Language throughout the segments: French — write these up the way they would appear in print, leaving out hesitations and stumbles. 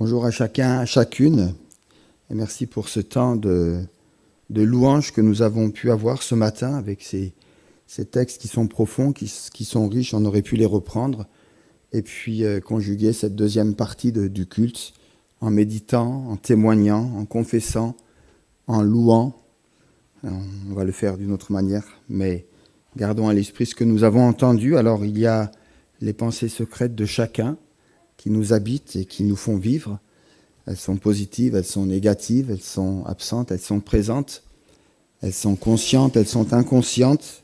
Bonjour à chacun, à chacune, et merci pour ce temps de louange que nous avons pu avoir ce matin avec ces textes qui sont profonds, qui sont riches, on aurait pu les reprendre, et puis conjuguer cette deuxième partie du culte en méditant, en témoignant, en confessant, en louant. On va le faire d'une autre manière, mais gardons à l'esprit ce que nous avons entendu. Alors il y a les pensées secrètes de chacun qui nous habitent et qui nous font vivre. Elles sont positives, elles sont négatives, elles sont absentes, elles sont présentes, elles sont conscientes, elles sont inconscientes.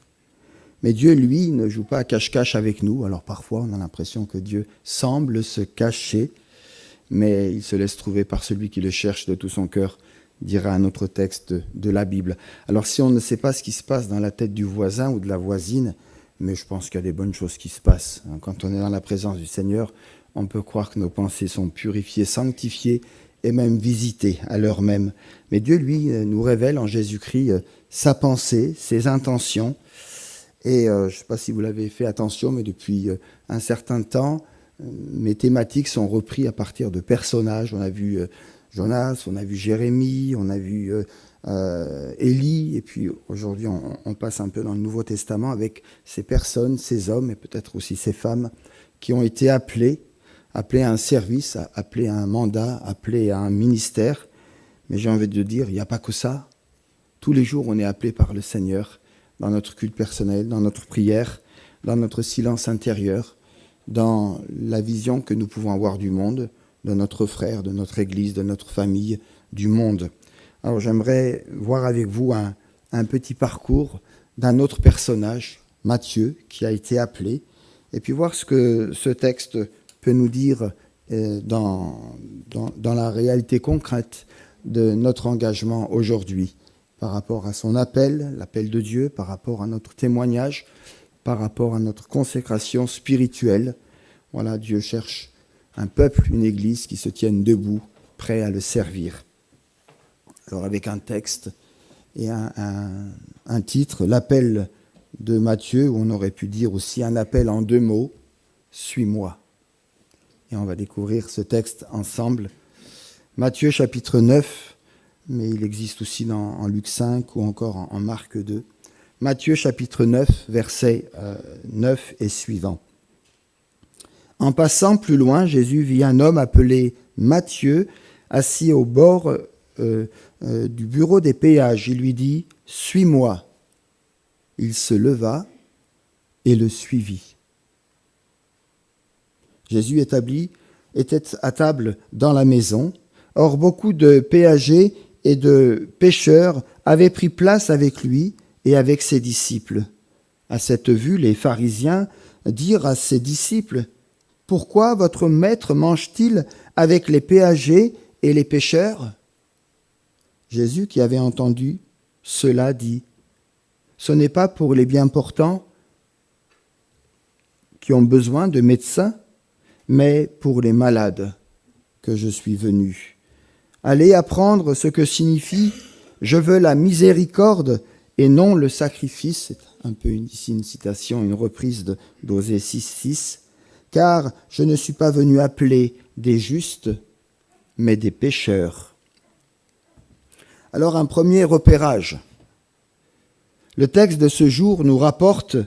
Mais Dieu, lui, ne joue pas à cache-cache avec nous. Alors parfois, on a l'impression que Dieu semble se cacher, mais il se laisse trouver par celui qui le cherche de tout son cœur, dira un autre texte de la Bible. Alors si on ne sait pas ce qui se passe dans la tête du voisin ou de la voisine, mais je pense qu'il y a des bonnes choses qui se passent. Quand on est dans la présence du Seigneur, on peut croire que nos pensées sont purifiées, sanctifiées et même visitées à l'heure même. Mais Dieu, lui, nous révèle en Jésus-Christ sa pensée, ses intentions. Et je ne sais pas si vous l'avez fait attention, mais depuis un certain temps, mes thématiques sont reprises à partir de personnages. On a vu Jonas, on a vu Jérémie, on a vu Élie, et puis aujourd'hui on passe un peu dans le Nouveau Testament avec ces personnes, ces hommes et peut-être aussi ces femmes qui ont été appelés à un service, appelés à un mandat, appelés à un ministère. Mais j'ai envie de dire, il n'y a pas que ça. Tous les jours on est appelé par le Seigneur dans notre culte personnel, dans notre prière, dans notre silence intérieur, dans la vision que nous pouvons avoir du monde, de notre frère, de notre Église, de notre famille, du monde. Alors j'aimerais voir avec vous un petit parcours d'un autre personnage, Matthieu, qui a été appelé, et puis voir ce que ce texte peut nous dire dans la réalité concrète de notre engagement aujourd'hui, par rapport à son appel, l'appel de Dieu, par rapport à notre témoignage, par rapport à notre consécration spirituelle. Voilà, Dieu cherche un peuple, une église qui se tienne debout, prêt à le servir. Alors avec un texte et un titre, l'appel de Matthieu, où on aurait pu dire aussi un appel en 2 mots, « Suis-moi ». Et on va découvrir ce texte ensemble. Matthieu chapitre 9, mais il existe aussi en Luc 5 ou encore en Marc 2. Matthieu chapitre 9, versets 9 et suivants. En passant plus loin, Jésus vit un homme appelé Matthieu, assis au bord du bureau des péages. Il lui dit « Suis-moi ». Il se leva et le suivit. Jésus était à table dans la maison. Or, beaucoup de péagers et de pêcheurs avaient pris place avec lui et avec ses disciples. À cette vue, les pharisiens dirent à ses disciples « Pourquoi votre maître mange-t-il avec les péagers et les pêcheurs ?» Jésus, qui avait entendu cela, dit « Ce n'est pas pour les bien portants qui ont besoin de médecins, mais pour les malades que je suis venu. Allez apprendre ce que signifie « Je veux la miséricorde et non le sacrifice ». C'est un peu ici une citation, une reprise d'Osée 6.6. « Car je ne suis pas venu appeler des justes, mais des pécheurs. » Alors un premier repérage. Le texte de ce jour nous rapporte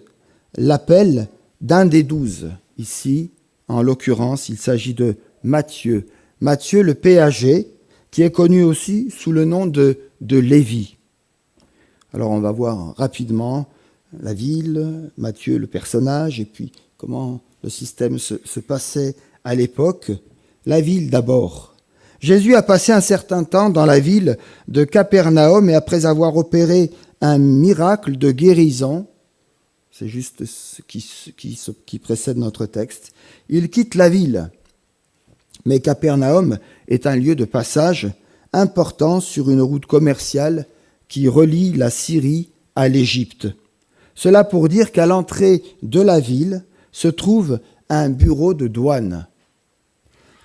l'appel d'un des 12. Ici, en l'occurrence, il s'agit de Matthieu. Matthieu le péager, qui est connu aussi sous le nom de Lévi. Alors on va voir rapidement la ville, Matthieu le personnage, et puis comment le système se passait à l'époque. La ville d'abord. Jésus a passé un certain temps dans la ville de Capernaum et après avoir opéré un miracle de guérison, c'est juste ce qui précède notre texte, il quitte la ville. Mais Capernaum est un lieu de passage important sur une route commerciale qui relie la Syrie à l'Égypte. Cela pour dire qu'à l'entrée de la ville se trouve un bureau de douane.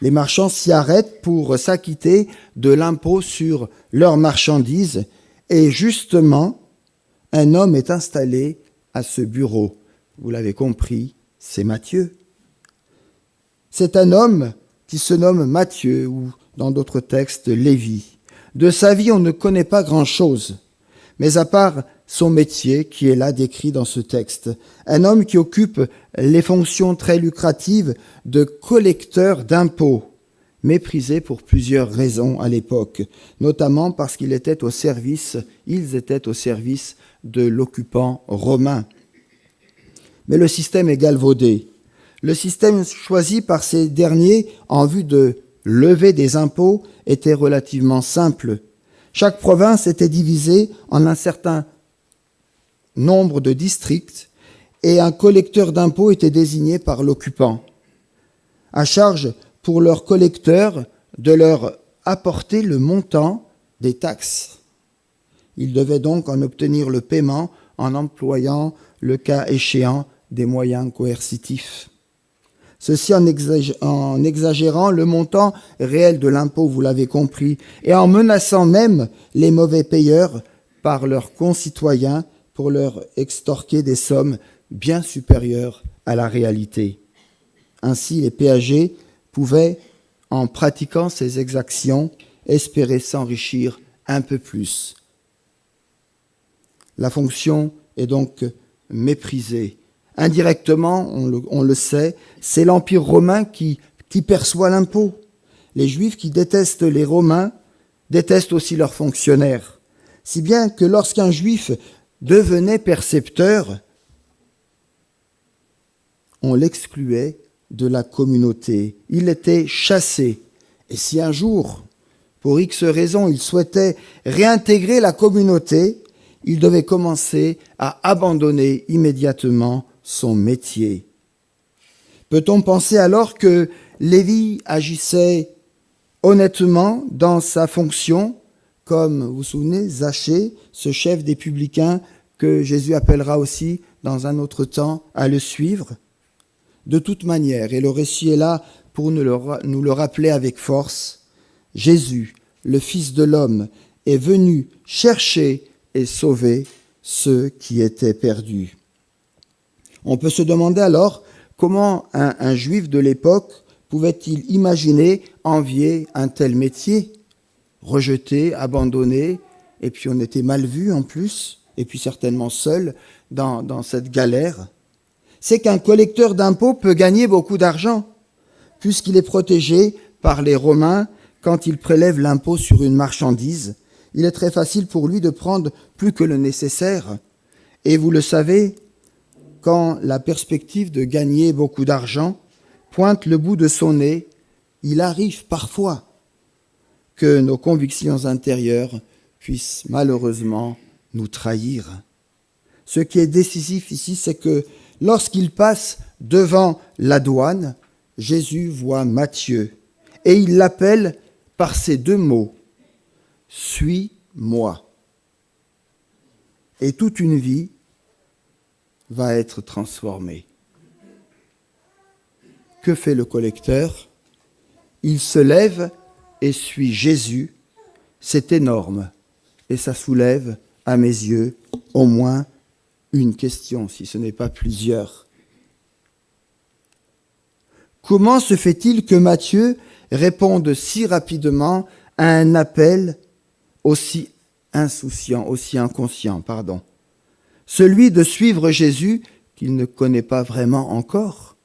Les marchands s'y arrêtent pour s'acquitter de l'impôt sur leurs marchandises et justement, un homme est installé à ce bureau. Vous l'avez compris, c'est Matthieu. C'est un homme qui se nomme Matthieu, ou dans d'autres textes, Lévi. De sa vie, on ne connaît pas grand-chose, mais à part son métier qui est là décrit dans ce texte. Un homme qui occupe les fonctions très lucratives de collecteur d'impôts, méprisé pour plusieurs raisons à l'époque, notamment parce ils étaient au service de l'occupant romain. Mais le système est galvaudé. Le système choisi par ces derniers en vue de lever des impôts était relativement simple. Chaque province était divisée en un certain nombre de districts et un collecteur d'impôts était désigné par l'occupant. À charge pour leur collecteur de leur apporter le montant des taxes. Il devait donc en obtenir le paiement en employant, le cas échéant, des moyens coercitifs. Ceci en exagérant le montant réel de l'impôt, vous l'avez compris, et en menaçant même les mauvais payeurs par leurs concitoyens pour leur extorquer des sommes bien supérieures à la réalité. Ainsi, les péagers pouvaient, en pratiquant ces exactions, espérer s'enrichir un peu plus. La fonction est donc méprisée. Indirectement, on le sait, c'est l'Empire romain qui perçoit l'impôt. Les Juifs qui détestent les Romains détestent aussi leurs fonctionnaires. Si bien que lorsqu'un Juif devenait percepteur, on l'excluait de la communauté. Il était chassé. Et si un jour, pour X raisons, il souhaitait réintégrer la communauté, il devait commencer à abandonner immédiatement son métier. Peut-on penser alors que Lévi agissait honnêtement dans sa fonction, comme, vous vous souvenez, Zachée, ce chef des publicains que Jésus appellera aussi dans un autre temps à le suivre? De toute manière, et le récit est là pour nous le rappeler avec force, Jésus, le Fils de l'homme, est venu chercher et sauver ceux qui étaient perdus. On peut se demander alors comment un juif de l'époque pouvait-il imaginer envier un tel métier, rejeté, abandonné, et puis on était mal vu en plus, et puis certainement seul dans cette galère. C'est qu'un collecteur d'impôts peut gagner beaucoup d'argent, puisqu'il est protégé par les Romains quand il prélève l'impôt sur une marchandise. Il est très facile pour lui de prendre plus que le nécessaire. Et vous le savez, quand la perspective de gagner beaucoup d'argent pointe le bout de son nez, il arrive parfois que nos convictions intérieures puissent malheureusement nous trahir. Ce qui est décisif ici, c'est que lorsqu'il passe devant la douane, Jésus voit Matthieu et il l'appelle par ces deux mots, « Suis-moi ». Et toute une vie va être transformée. Que fait le collecteur? Il se lève et suit Jésus. C'est énorme et ça soulève, à mes yeux, au moins une question, si ce n'est pas plusieurs. Comment se fait-il que Matthieu réponde si rapidement à un appel aussi insouciant, aussi inconscient, celui de suivre Jésus qu'il ne connaît pas vraiment encore?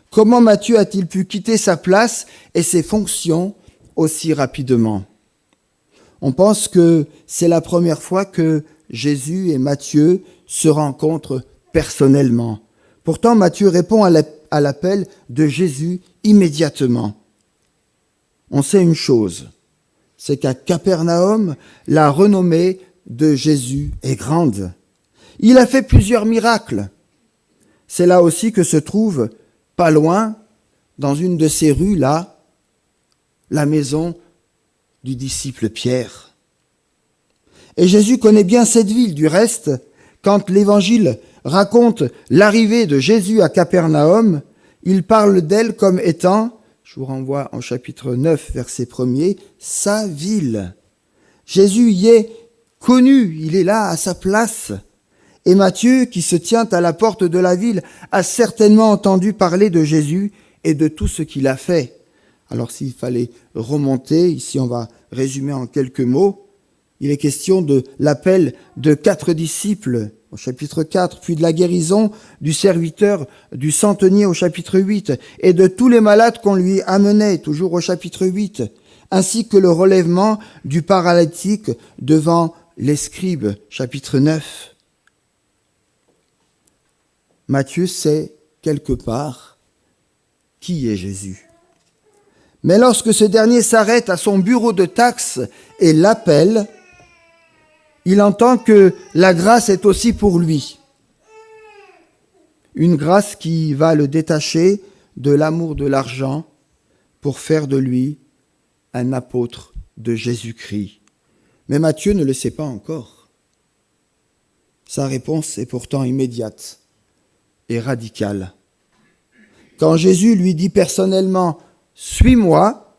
Comment Matthieu a-t-il pu quitter sa place et ses fonctions aussi rapidement? On pense que c'est la première fois que Jésus et Matthieu se rencontrent personnellement. Pourtant, Matthieu répond à l'appel de Jésus immédiatement. On sait une chose, c'est qu'à Capernaum, la renommée de Jésus est grande. Il a fait plusieurs miracles. C'est là aussi que se trouve, pas loin, dans une de ces rues là, la maison du disciple Pierre. Et Jésus connaît bien cette ville. Du reste, quand l'Évangile raconte l'arrivée de Jésus à Capernaum, il parle d'elle comme étant, je vous renvoie en chapitre 9, verset 1er, sa ville. Jésus y est connu, il est là à sa place. Et Matthieu, qui se tient à la porte de la ville, a certainement entendu parler de Jésus et de tout ce qu'il a fait. Alors s'il fallait remonter, ici on va résumer en quelques mots, il est question de l'appel de 4 disciples au chapitre 4, puis de la guérison du serviteur du centenier au chapitre 8, et de tous les malades qu'on lui amenait, toujours au chapitre 8, ainsi que le relèvement du paralytique devant les scribes, chapitre 9. Matthieu sait quelque part qui est Jésus. Mais lorsque ce dernier s'arrête à son bureau de taxes et l'appelle, il entend que la grâce est aussi pour lui. Une grâce qui va le détacher de l'amour de l'argent pour faire de lui un apôtre de Jésus-Christ. Mais Matthieu ne le sait pas encore. Sa réponse est pourtant immédiate et radicale. Quand Jésus lui dit personnellement « Suis-moi »,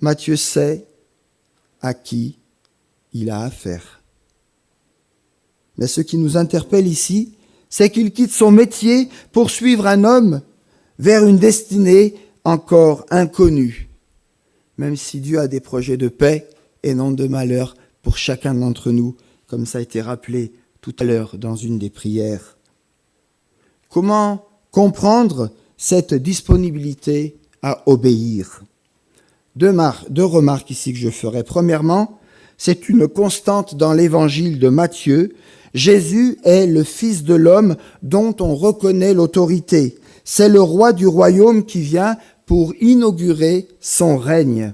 Matthieu sait à qui il a affaire. Mais ce qui nous interpelle ici, c'est qu'il quitte son métier pour suivre un homme vers une destinée encore inconnue, même si Dieu a des projets de paix et non de malheur pour chacun d'entre nous, comme ça a été rappelé tout à l'heure dans une des prières. Comment comprendre cette disponibilité à obéir ? Deux remarques ici que je ferai. Premièrement, c'est une constante dans l'évangile de Matthieu. Jésus est le Fils de l'homme dont on reconnaît l'autorité. C'est le roi du royaume qui vient pour inaugurer son règne.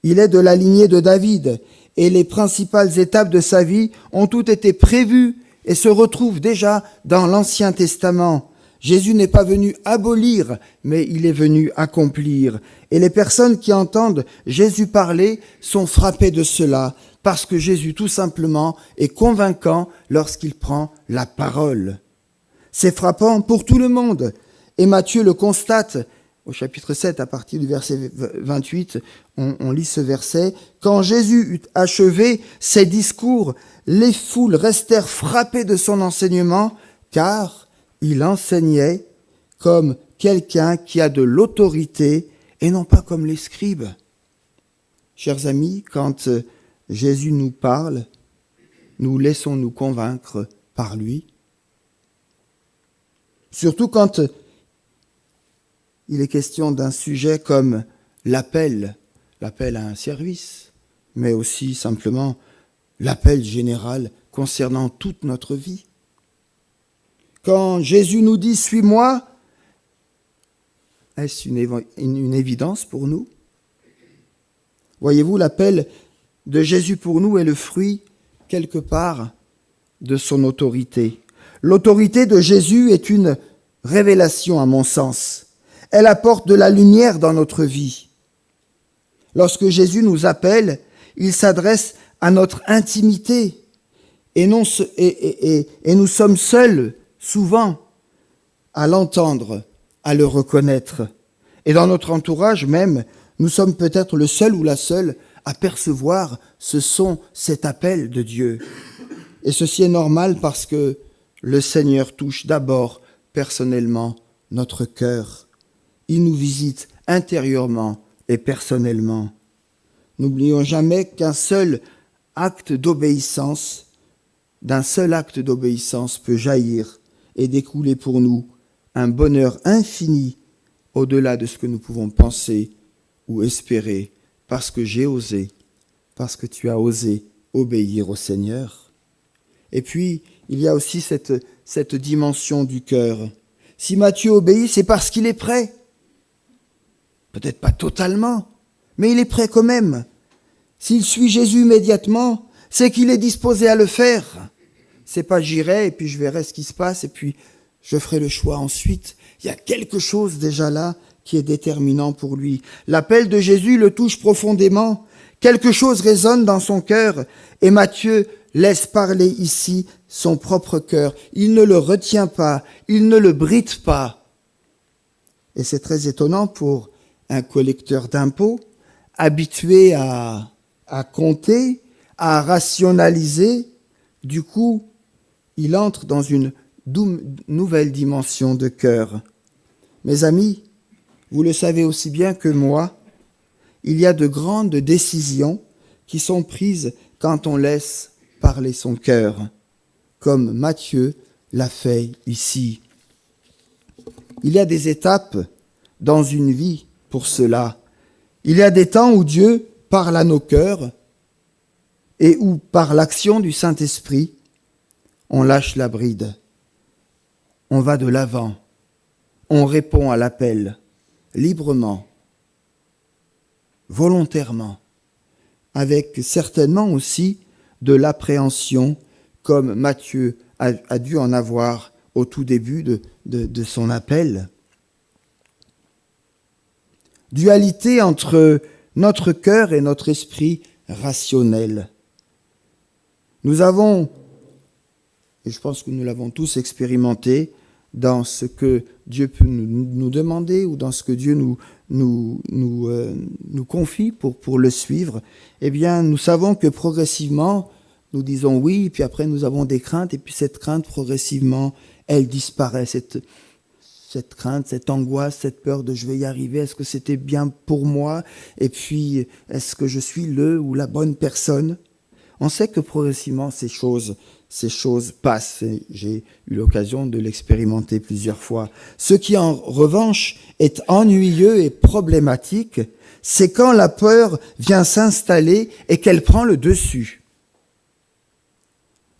Il est de la lignée de David et les principales étapes de sa vie ont toutes été prévues et se retrouvent déjà dans l'Ancien Testament. Jésus n'est pas venu abolir, mais il est venu accomplir. Et les personnes qui entendent Jésus parler sont frappées de cela, parce que Jésus, tout simplement, est convaincant lorsqu'il prend la parole. C'est frappant pour tout le monde. Et Matthieu le constate, au chapitre 7, à partir du verset 28, on lit ce verset. « Quand Jésus eut achevé ses discours, les foules restèrent frappées de son enseignement, car il enseignait comme quelqu'un qui a de l'autorité et non pas comme les scribes. » Chers amis, quand Jésus nous parle, nous laissons nous convaincre par lui. Surtout quand il est question d'un sujet comme l'appel à un service, mais aussi simplement l'appel général concernant toute notre vie. Quand Jésus nous dit « Suis-moi », est-ce une évidence pour nous ? Voyez-vous, l'appel de Jésus pour nous est le fruit, quelque part, de son autorité. L'autorité de Jésus est une révélation, à mon sens. Elle apporte de la lumière dans notre vie. Lorsque Jésus nous appelle, il s'adresse à notre intimité et nous sommes seuls, souvent, à l'entendre, à le reconnaître. Et dans notre entourage même, nous sommes peut-être le seul ou la seule à percevoir ce son, cet appel de Dieu. Et ceci est normal parce que le Seigneur touche d'abord personnellement notre cœur. Il nous visite intérieurement et personnellement. N'oublions jamais d'un seul acte d'obéissance peut jaillir et découler pour nous un bonheur infini au-delà de ce que nous pouvons penser ou espérer, parce que parce que tu as osé obéir au Seigneur. Et puis, il y a aussi cette dimension du cœur. Si Matthieu obéit, c'est parce qu'il est prêt. Peut-être pas totalement, mais il est prêt quand même. S'il suit Jésus immédiatement, c'est qu'il est disposé à le faire. C'est pas j'irai et puis je verrai ce qui se passe et puis je ferai le choix ensuite. Il y a quelque chose déjà là qui est déterminant pour lui. L'appel de Jésus le touche profondément. Quelque chose résonne dans son cœur et Matthieu laisse parler ici son propre cœur. Il ne le retient pas, il ne le bride pas. Et c'est très étonnant pour un collecteur d'impôts, habitué à compter, à rationaliser. Du coup, il entre dans une nouvelle dimension de cœur. Mes amis, vous le savez aussi bien que moi, il y a de grandes décisions qui sont prises quand on laisse parler son cœur, comme Matthieu l'a fait ici. Il y a des étapes dans une vie pour cela. Il y a des temps où Dieu parle à nos cœurs et où, par l'action du Saint-Esprit, on lâche la bride. On va de l'avant. On répond à l'appel librement, volontairement, avec certainement aussi de l'appréhension, comme Matthieu a dû en avoir au tout début de son appel. Dualité entre notre cœur et notre esprit rationnel. Nous avons, et je pense que nous l'avons tous expérimenté, dans ce que Dieu peut nous demander ou dans ce que Dieu nous confie pour le suivre, eh bien, nous savons que progressivement, nous disons oui, puis après nous avons des craintes, et puis cette crainte, progressivement, elle disparaît, cette crainte, cette angoisse, cette peur de je vais y arriver, est-ce que c'était bien pour moi, et puis est-ce que je suis le ou la bonne personne? On sait que progressivement ces choses passent. J'ai eu l'occasion de l'expérimenter plusieurs fois. Ce qui en revanche est ennuyeux et problématique, c'est quand la peur vient s'installer et qu'elle prend le dessus.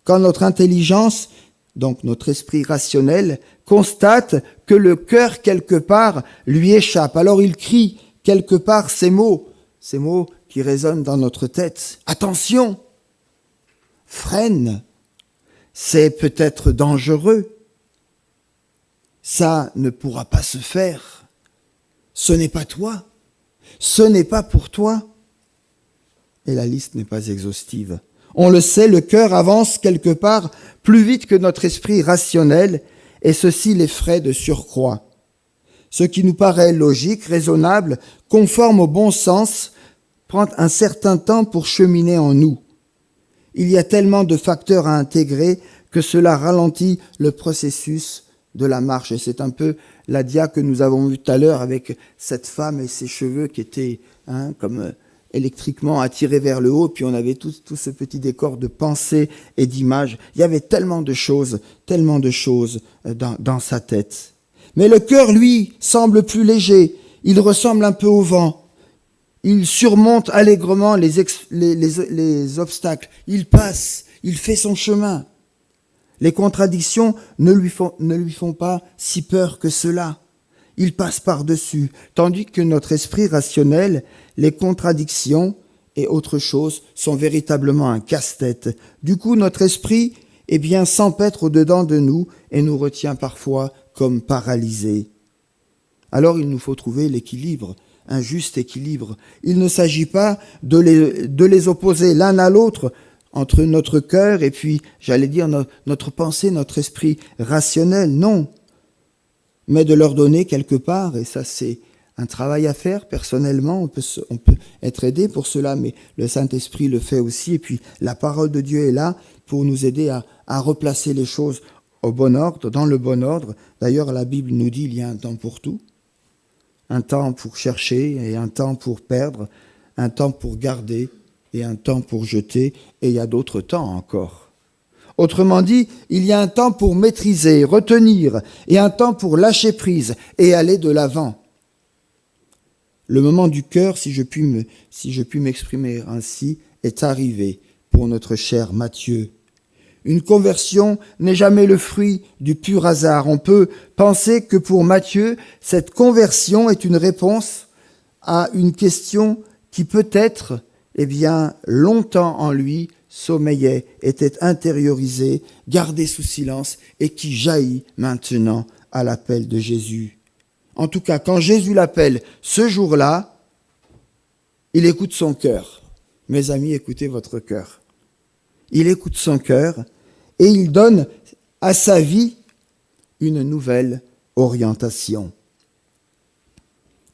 Quand notre intelligence, donc notre esprit rationnel, constate que le cœur quelque part lui échappe. Alors il crie quelque part ces mots qui résonnent dans notre tête. Attention! Freine, c'est peut-être dangereux, ça ne pourra pas se faire, ce n'est pas toi, ce n'est pas pour toi. Et la liste n'est pas exhaustive. On le sait, le cœur avance quelque part plus vite que notre esprit rationnel, et ceci l'effraie de surcroît. Ce qui nous paraît logique, raisonnable, conforme au bon sens, prend un certain temps pour cheminer en nous. Il y a tellement de facteurs à intégrer que cela ralentit le processus de la marche. Et c'est un peu la dia que nous avons vue tout à l'heure avec cette femme et ses cheveux qui étaient comme électriquement attirés vers le haut. Puis on avait tout ce petit décor de pensée et d'images. Il y avait tellement de choses dans sa tête. Mais le cœur, lui, semble plus léger. Il ressemble un peu au vent. Il surmonte allègrement les obstacles. Il passe, il fait son chemin. Les contradictions ne lui font pas si peur que cela. Il passe par-dessus. Tandis que notre esprit rationnel, les contradictions et autre chose sont véritablement un casse-tête. Du coup, notre esprit, s'empêtre au-dedans de nous et nous retient parfois comme paralysés. Alors il nous faut trouver l'équilibre, un juste équilibre. Il ne s'agit pas de les opposer l'un à l'autre entre notre cœur et puis, notre pensée, notre esprit rationnel, non. Mais de leur donner quelque part, et ça c'est un travail à faire personnellement, on peut être aidé pour cela, mais le Saint-Esprit le fait aussi, et puis la parole de Dieu est là pour nous aider à replacer les choses au bon ordre, dans le bon ordre. D'ailleurs, la Bible nous dit qu'il y a un temps pour tout. Un temps pour chercher et un temps pour perdre, un temps pour garder et un temps pour jeter, et il y a d'autres temps encore. Autrement dit, il y a un temps pour maîtriser, retenir, et un temps pour lâcher prise et aller de l'avant. Le moment du cœur, si je puis m'exprimer ainsi, est arrivé pour notre cher Matthieu. Une conversion n'est jamais le fruit du pur hasard. On peut penser que pour Matthieu, cette conversion est une réponse à une question qui peut-être, longtemps en lui, sommeillait, était intériorisée, gardée sous silence et qui jaillit maintenant à l'appel de Jésus. En tout cas, quand Jésus l'appelle ce jour-là, il écoute son cœur. Mes amis, écoutez votre cœur. Il écoute son cœur et il donne à sa vie une nouvelle orientation.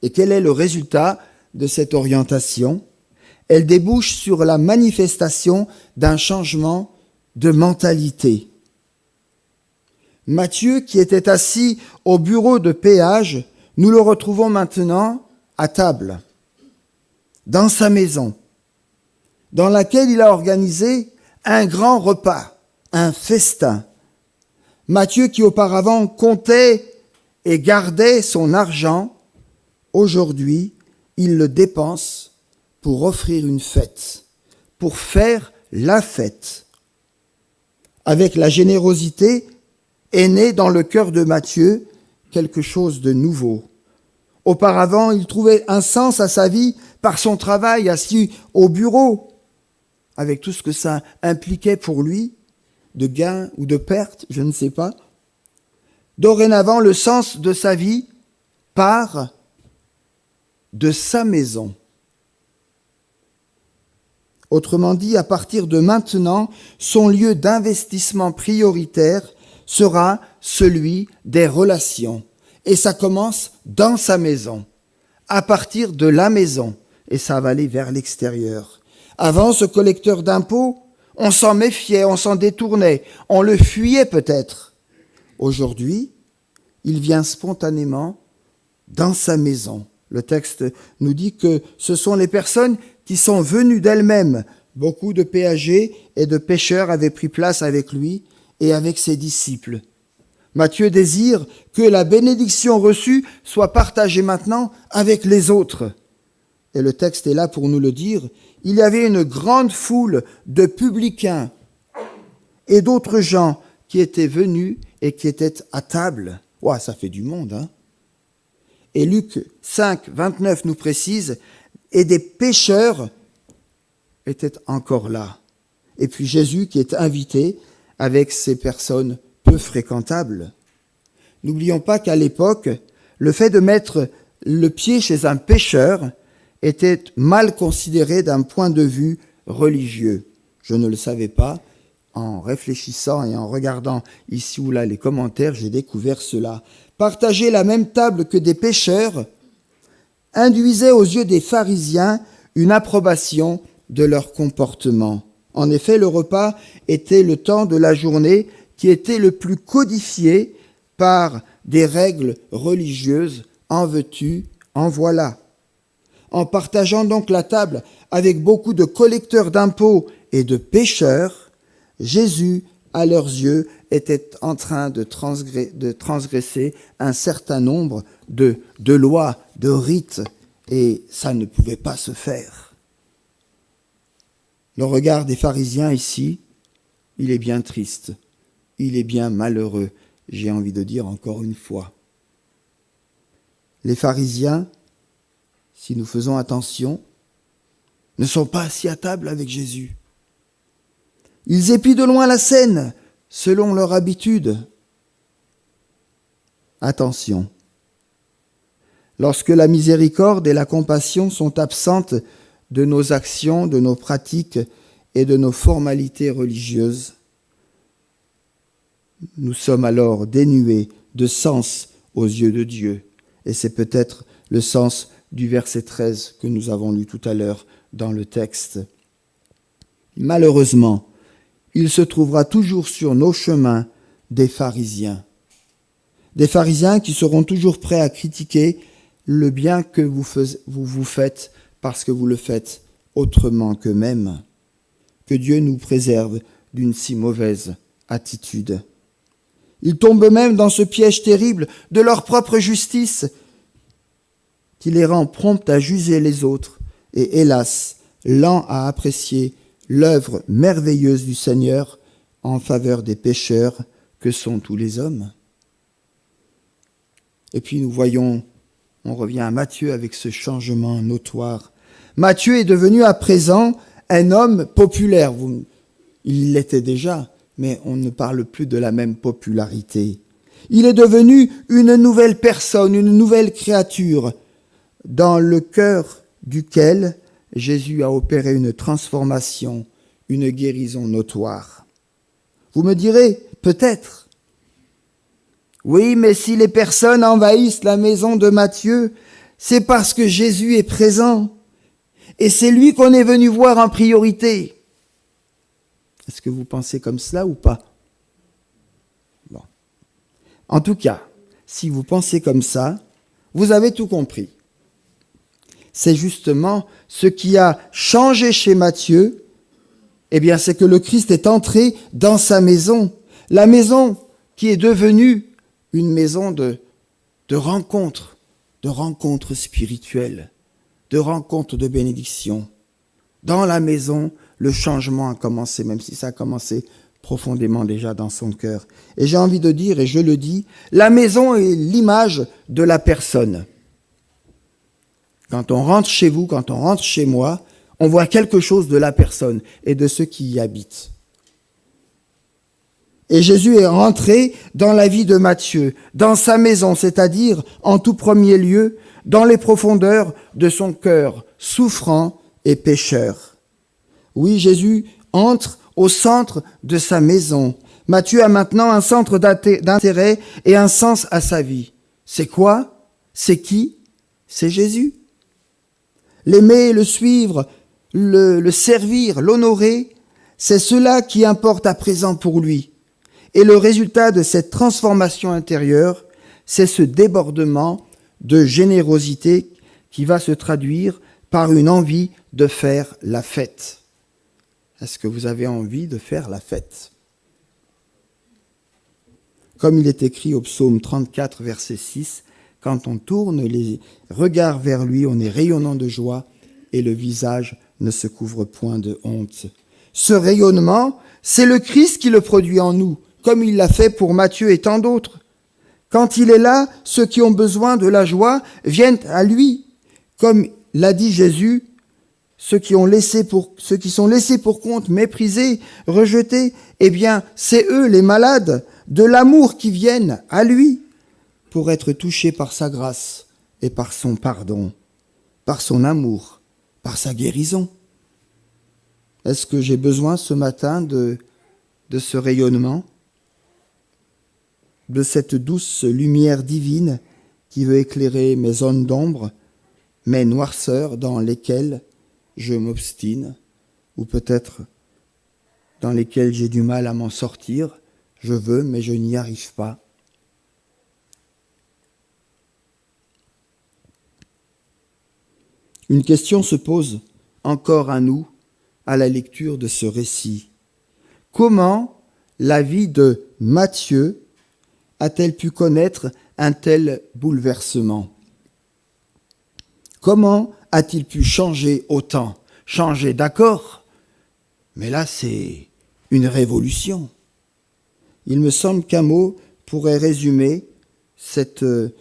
Et quel est le résultat de cette orientation? Elle débouche sur la manifestation d'un changement de mentalité. Matthieu, qui était assis au bureau de péage Nous le retrouvons maintenant à table, dans sa maison, dans laquelle il a organisé un grand repas, un festin. Matthieu, qui auparavant comptait et gardait son argent, aujourd'hui, il le dépense pour offrir une fête, pour faire la fête. Avec la générosité est né dans le cœur de Matthieu quelque chose de nouveau. Auparavant, il trouvait un sens à sa vie par son travail assis au bureau, avec tout ce que ça impliquait pour lui, de gains ou de pertes, je ne sais pas. Dorénavant, le sens de sa vie part de sa maison. Autrement dit, à partir de maintenant, son lieu d'investissement prioritaire sera celui des relations. Et ça commence dans sa maison, à partir de la maison, et ça va aller vers l'extérieur. Avant, ce collecteur d'impôts, on s'en méfiait, on s'en détournait, on le fuyait peut-être. Aujourd'hui, il vient spontanément dans sa maison. Le texte nous dit que ce sont les personnes qui sont venues d'elles-mêmes. Beaucoup de péagers et de pêcheurs avaient pris place avec lui et avec ses disciples. Matthieu désire que la bénédiction reçue soit partagée maintenant avec les autres. Et le texte est là pour nous le dire. Il y avait une grande foule de publicains et d'autres gens qui étaient venus et qui étaient à table. Ouah, ça fait du monde, hein? Et Luc 5, 29 nous précise, et des pécheurs étaient encore là. Et puis Jésus qui est invité avec ces personnes peu fréquentables. N'oublions pas qu'à l'époque, le fait de mettre le pied chez un pécheur était mal considéré d'un point de vue religieux. Je ne le savais pas. En réfléchissant et en regardant ici ou là les commentaires, j'ai découvert cela. Partager la même table que des pécheurs induisait aux yeux des pharisiens une approbation de leur comportement. En effet, le repas était le temps de la journée qui était le plus codifié par des règles religieuses. En veux-tu, en voilà. En partageant donc la table avec beaucoup de collecteurs d'impôts et de pécheurs, Jésus, à leurs yeux, était en train de transgresser un certain nombre de lois, de rites, et ça ne pouvait pas se faire. Le regard des pharisiens ici, il est bien triste, il est bien malheureux, j'ai envie de dire encore une fois. Les pharisiens, si nous faisons attention, ne sont pas assis à table avec Jésus. Ils épient de loin la scène, selon leur habitude. Attention, lorsque la miséricorde et la compassion sont absentes de nos actions, de nos pratiques et de nos formalités religieuses, nous sommes alors dénués de sens aux yeux de Dieu. Et c'est peut-être le sens du verset 13 que nous avons lu tout à l'heure dans le texte. Malheureusement, il se trouvera toujours sur nos chemins des pharisiens. Des pharisiens qui seront toujours prêts à critiquer le bien que vous faites parce que vous le faites autrement qu'eux-mêmes. Que Dieu nous préserve d'une si mauvaise attitude. Ils tombent même dans ce piège terrible de leur propre justice qui les rend prompts à juger les autres et, hélas, lents à apprécier l'œuvre merveilleuse du Seigneur en faveur des pécheurs que sont tous les hommes. Et puis nous voyons, on revient à Matthieu avec ce changement notoire. Matthieu est devenu à présent un homme populaire. Il l'était déjà, mais on ne parle plus de la même popularité. Il est devenu une nouvelle personne, une nouvelle créature, dans le cœur duquel Jésus a opéré une transformation, une guérison notoire. Vous me direz, peut-être, oui, mais si les personnes envahissent la maison de Matthieu, c'est parce que Jésus est présent. Et c'est lui qu'on est venu voir en priorité. Est-ce que vous pensez comme cela ou pas? Bon. En tout cas, si vous pensez comme ça, Vous avez tout compris. C'est justement ce qui a changé chez Matthieu, eh bien, c'est que le Christ est entré dans sa maison. La maison qui est devenue une maison de rencontres spirituelles, de rencontres de bénédiction. Dans la maison, le changement a commencé, même si ça a commencé profondément déjà dans son cœur. Et j'ai envie de dire, et je le dis, la maison est l'image de la personne. Quand on rentre chez vous, quand on rentre chez moi, on voit quelque chose de la personne et de ceux qui y habitent. Et Jésus est rentré dans la vie de Matthieu, dans sa maison, c'est-à-dire en tout premier lieu, dans les profondeurs de son cœur, souffrant et pécheur. Oui, Jésus entre au centre de sa maison. Matthieu a maintenant un centre d'intérêt et un sens à sa vie. C'est quoi? C'est qui? C'est Jésus. L'aimer, le suivre, le servir, l'honorer, c'est cela qui importe à présent pour lui. Et le résultat de cette transformation intérieure, c'est ce débordement de générosité qui va se traduire par une envie de faire la fête. Est-ce que vous avez envie de faire la fête? Comme il est écrit au psaume 34, verset 6, quand on tourne les regards vers lui, on est rayonnant de joie et le visage ne se couvre point de honte. Ce rayonnement, c'est le Christ qui le produit en nous, comme il l'a fait pour Matthieu et tant d'autres. Quand il est là, ceux qui ont besoin de la joie viennent à lui. Comme l'a dit Jésus, ceux qui sont laissés pour compte, méprisés, rejetés, eh bien, c'est eux, les malades, de l'amour qui viennent à lui pour être touchés par sa grâce et par son pardon, par son amour, par sa guérison. Est-ce que j'ai besoin ce matin de ce rayonnement, de cette douce lumière divine qui veut éclairer mes zones d'ombre, mes noirceurs dans lesquelles je m'obstine, ou peut-être dans lesquelles j'ai du mal à m'en sortir? Je veux, mais je n'y arrive pas. Une question se pose encore à nous à la lecture de ce récit. Comment la vie de Matthieu a-t-elle pu connaître un tel bouleversement? Comment a-t-il pu changer autant? Changer, d'accord, mais là c'est une révolution. Il me semble qu'un mot pourrait résumer ce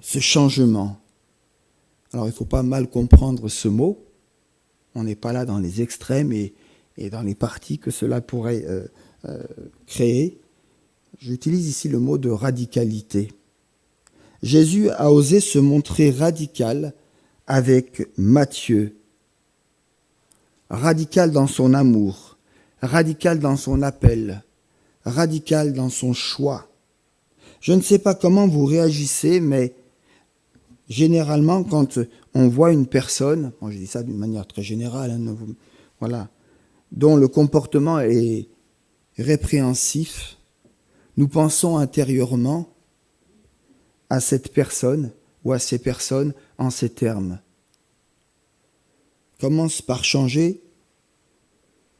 changement. Alors il ne faut pas mal comprendre ce mot. On n'est pas là dans les extrêmes et dans les parties que cela pourrait créer. J'utilise ici le mot de radicalité. Jésus a osé se montrer radical avec Matthieu. Radical dans son amour, radical dans son appel, radical dans son choix. Je ne sais pas comment vous réagissez, mais généralement, quand on voit une personne, bon, je dis ça d'une manière très générale, voilà, dont le comportement est répréhensif, nous pensons intérieurement à cette personne ou à ces personnes en ces termes. Commence par changer,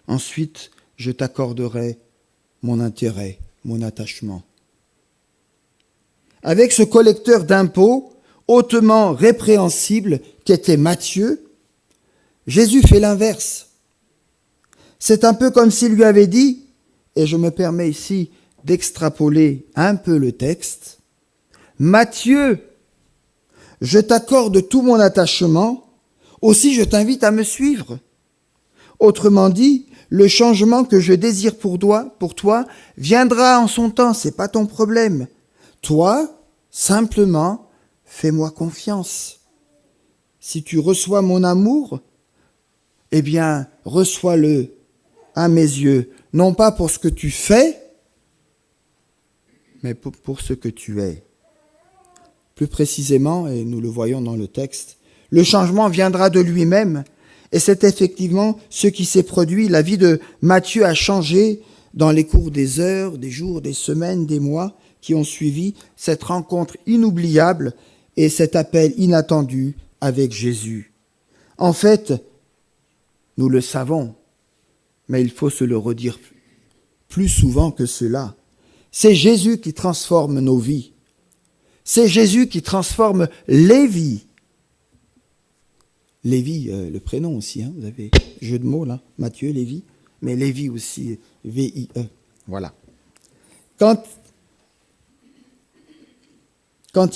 ensuite je t'accorderai mon intérêt, mon attachement. Avec ce collecteur d'impôts hautement répréhensible qu'était Matthieu, Jésus fait l'inverse. C'est un peu comme s'il lui avait dit, et je me permets ici d'extrapoler un peu le texte, « Matthieu, je t'accorde tout mon attachement, aussi je t'invite à me suivre. » Autrement dit, le changement que je désire pour toi viendra en son temps, c'est pas ton problème. Toi, simplement, fais-moi confiance. Si tu reçois mon amour, eh bien, reçois-le à mes yeux, non pas pour ce que tu fais, mais pour ce que tu es. Plus précisément, et nous le voyons dans le texte, le changement viendra de lui-même, et c'est effectivement ce qui s'est produit. La vie de Matthieu a changé dans les cours des heures, des jours, des semaines, des mois qui ont suivi cette rencontre inoubliable et cet appel inattendu avec Jésus. En fait, nous le savons, mais il faut se le redire plus souvent que cela. C'est Jésus qui transforme nos vies. C'est Jésus qui transforme les vies. Lévi, le prénom aussi, hein, vous avez jeu de mots là, Matthieu, Lévi, mais Lévi aussi, V-I-E, voilà. Quand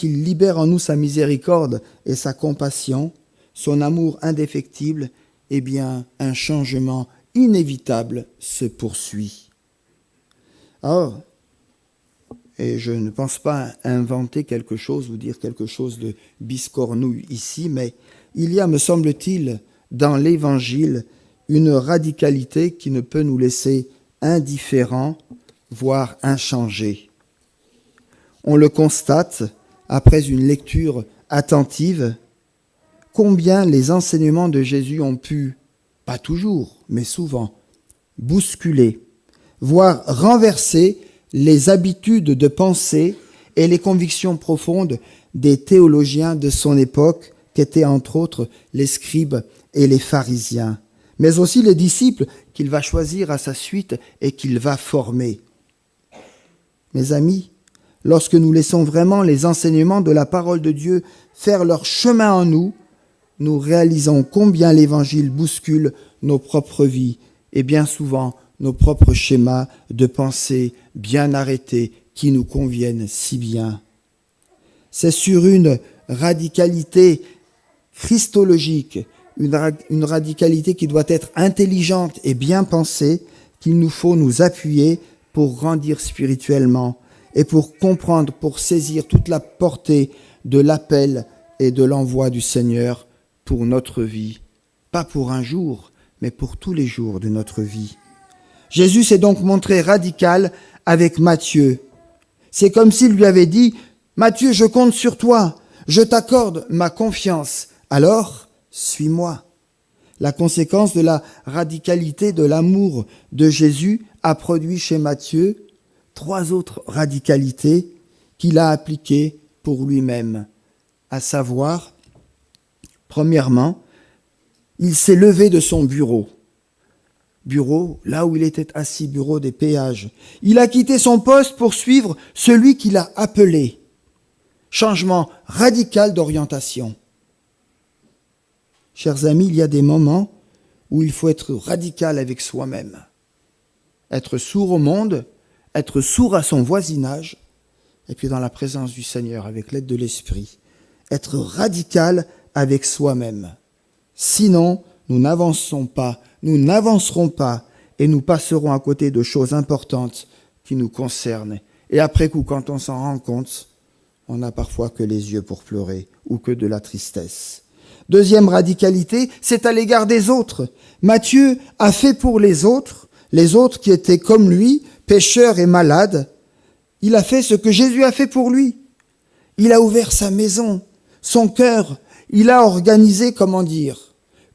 il libère en nous sa miséricorde et sa compassion, son amour indéfectible, eh bien, un changement inévitable se poursuit. Or, et je ne pense pas inventer quelque chose ou dire quelque chose de biscornouille ici, mais il y a, me semble-t-il, dans l'Évangile, une radicalité qui ne peut nous laisser indifférents, voire inchangés. On le constate après une lecture attentive, combien les enseignements de Jésus ont pu, pas toujours, mais souvent, bousculer, voire renverser les habitudes de pensée et les convictions profondes des théologiens de son époque, qu'étaient entre autres les scribes et les pharisiens, mais aussi les disciples qu'il va choisir à sa suite et qu'il va former. Mes amis, lorsque nous laissons vraiment les enseignements de la parole de Dieu faire leur chemin en nous, nous réalisons combien l'Évangile bouscule nos propres vies et bien souvent nos propres schémas de pensée bien arrêtés qui nous conviennent si bien. C'est sur une radicalité christologique, une radicalité qui doit être intelligente et bien pensée, qu'il nous faut nous appuyer pour grandir spirituellement et pour comprendre, pour saisir toute la portée de l'appel et de l'envoi du Seigneur pour notre vie. Pas pour un jour, mais pour tous les jours de notre vie. Jésus s'est donc montré radical avec Matthieu. C'est comme s'il lui avait dit « Matthieu, je compte sur toi, je t'accorde ma confiance, alors suis-moi ». La conséquence de la radicalité de l'amour de Jésus a produit chez Matthieu 3 autres radicalités qu'il a appliquées pour lui-même, à savoir, premièrement, il s'est levé de son bureau, là où il était assis, bureau des péages. Il a quitté son poste pour suivre celui qu'il a appelé. Changement radical d'orientation. Chers amis, il y a des moments où il faut être radical avec soi-même. Être sourd au monde, être sourd à son voisinage, et puis dans la présence du Seigneur, avec l'aide de l'Esprit, être radical avec soi-même. Sinon, nous n'avancerons pas et nous passerons à côté de choses importantes qui nous concernent. Et après coup, quand on s'en rend compte, on n'a parfois que les yeux pour pleurer ou que de la tristesse. Deuxième radicalité, c'est à l'égard des autres. Matthieu a fait pour les autres qui étaient comme lui, pécheurs et malades. Il a fait ce que Jésus a fait pour lui. Il a ouvert sa maison, son cœur. Il a organisé,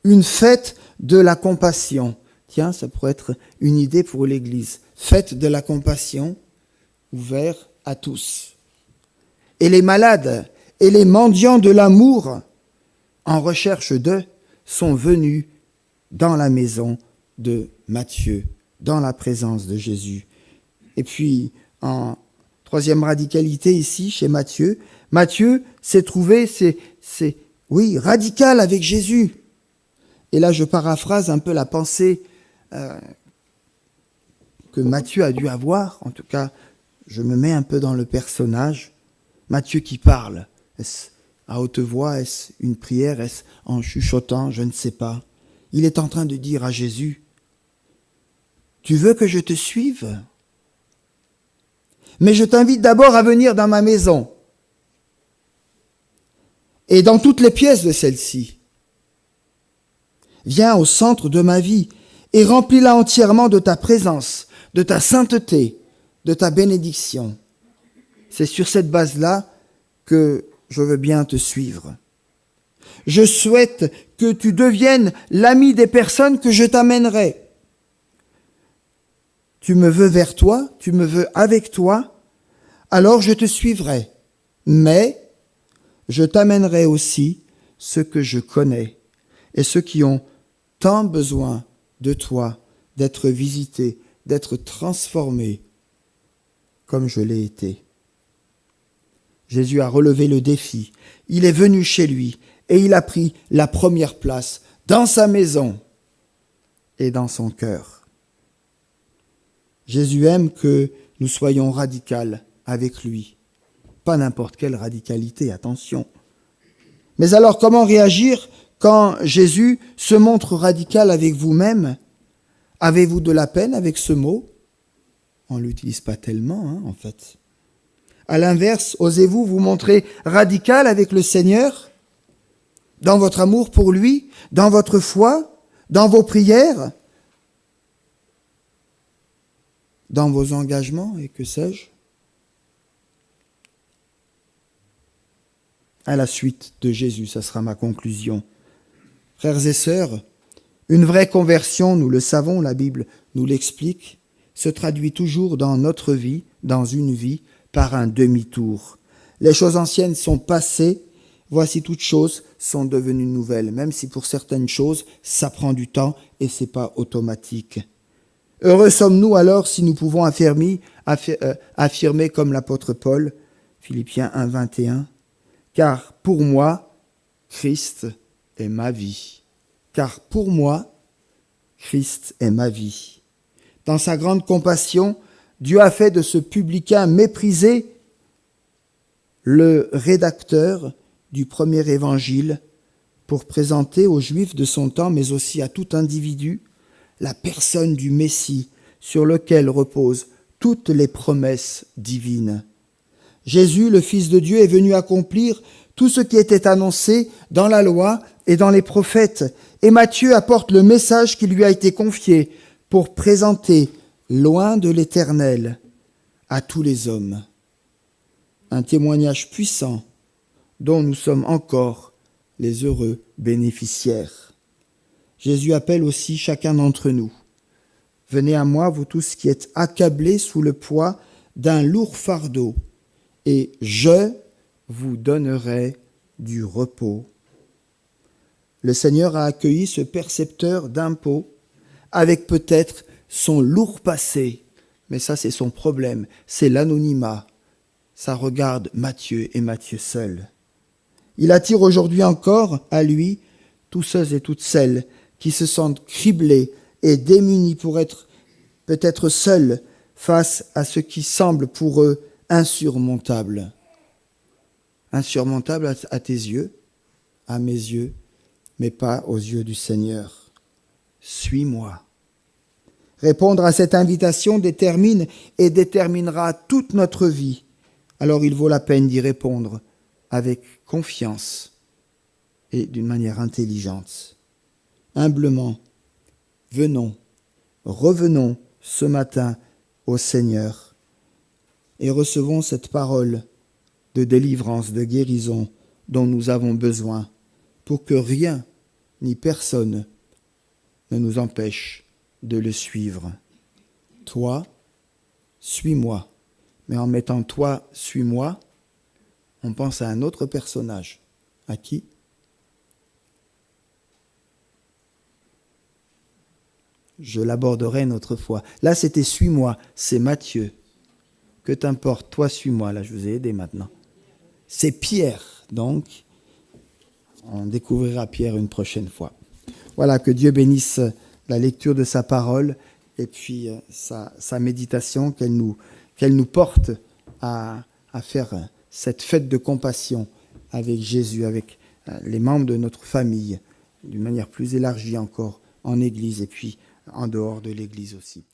une fête de la compassion. Tiens, ça pourrait être une idée pour l'Église. Fête de la compassion, ouvert à tous. Et les malades et les mendiants de l'amour, en recherche d'eux, sont venus dans la maison de Matthieu, dans la présence de Jésus. Et puis, en troisième radicalité ici, chez Matthieu, Matthieu s'est trouvé, radical avec Jésus. Et là, je paraphrase un peu la pensée que Matthieu a dû avoir. En tout cas, je me mets un peu dans le personnage. Matthieu qui parle. Est-ce à haute voix? Est-ce une prière? Est-ce en chuchotant? Je ne sais pas. Il est en train de dire à Jésus, « Tu veux que je te suive? Mais je t'invite d'abord à venir dans ma maison et dans toutes les pièces de celle-ci. Viens au centre de ma vie et remplis-la entièrement de ta présence, de ta sainteté, de ta bénédiction. C'est sur cette base-là que je veux bien te suivre. Je souhaite que tu deviennes l'ami des personnes que je t'amènerai. Tu me veux vers toi, tu me veux avec toi, alors je te suivrai. Mais je t'amènerai aussi ceux que je connais et ceux qui ont tant besoin de toi, d'être visités, d'être transformés comme je l'ai été. Jésus a relevé le défi. Il est venu chez lui et il a pris la première place dans sa maison et dans son cœur. Jésus aime que nous soyons radicaux avec lui. Pas n'importe quelle radicalité, attention. Mais alors, comment réagir quand Jésus se montre radical avec vous-même? Avez-vous de la peine avec ce mot? On ne l'utilise pas tellement, en fait. À l'inverse, osez-vous vous montrer radical avec le Seigneur? Dans votre amour pour lui? Dans votre foi? Dans vos prières? Dans vos engagements et que sais-je? À la suite de Jésus, ça sera ma conclusion. Frères et sœurs, une vraie conversion, nous le savons, la Bible nous l'explique, se traduit toujours dans notre vie, dans une vie, par un demi-tour. Les choses anciennes sont passées, voici toutes choses sont devenues nouvelles, même si pour certaines choses, ça prend du temps et c'est pas automatique. Heureux sommes-nous alors si nous pouvons affirmer comme l'apôtre Paul, Philippiens 1, 21, « Car pour moi, Christ est ma vie. » Car pour moi, Christ est ma vie. Dans sa grande compassion, Dieu a fait de ce publicain méprisé le rédacteur du premier évangile pour présenter aux Juifs de son temps, mais aussi à tout individu, la personne du Messie sur lequel reposent toutes les promesses divines. Jésus, le Fils de Dieu, est venu accomplir tout ce qui était annoncé dans la loi et dans les prophètes. Et Matthieu apporte le message qui lui a été confié pour présenter, loin de l'Éternel, à tous les hommes. Un témoignage puissant dont nous sommes encore les heureux bénéficiaires. Jésus appelle aussi chacun d'entre nous. Venez à moi, vous tous qui êtes accablés sous le poids d'un lourd fardeau, et je vous donnerai du repos. Le Seigneur a accueilli ce percepteur d'impôts avec peut-être son lourd passé, mais ça c'est son problème, c'est l'anonymat. Ça regarde Matthieu et Matthieu seul. Il attire aujourd'hui encore à lui tous ceux et toutes celles qui se sentent criblés et démunis pour être peut-être seuls face à ce qui semble pour eux insurmontable. Insurmontable à tes yeux, à mes yeux, mais pas aux yeux du Seigneur. Suis-moi. Répondre à cette invitation détermine et déterminera toute notre vie. Alors il vaut la peine d'y répondre avec confiance et d'une manière intelligente. Humblement, revenons ce matin au Seigneur et recevons cette parole de délivrance, de guérison dont nous avons besoin pour que rien ni personne ne nous empêche de le suivre. Toi, suis-moi. Mais en mettant toi, suis-moi, on pense à un autre personnage. À qui? Je l'aborderai une autre fois. Là, c'était suis-moi, c'est Matthieu. Que t'importe, toi, suis-moi. Là, je vous ai aidé maintenant. C'est Pierre, donc. On découvrira Pierre une prochaine fois. Voilà, que Dieu bénisse la lecture de sa parole et puis sa méditation, qu'elle nous porte à faire cette fête de compassion avec Jésus, avec les membres de notre famille, d'une manière plus élargie encore, en Église et puis en dehors de l'Église aussi.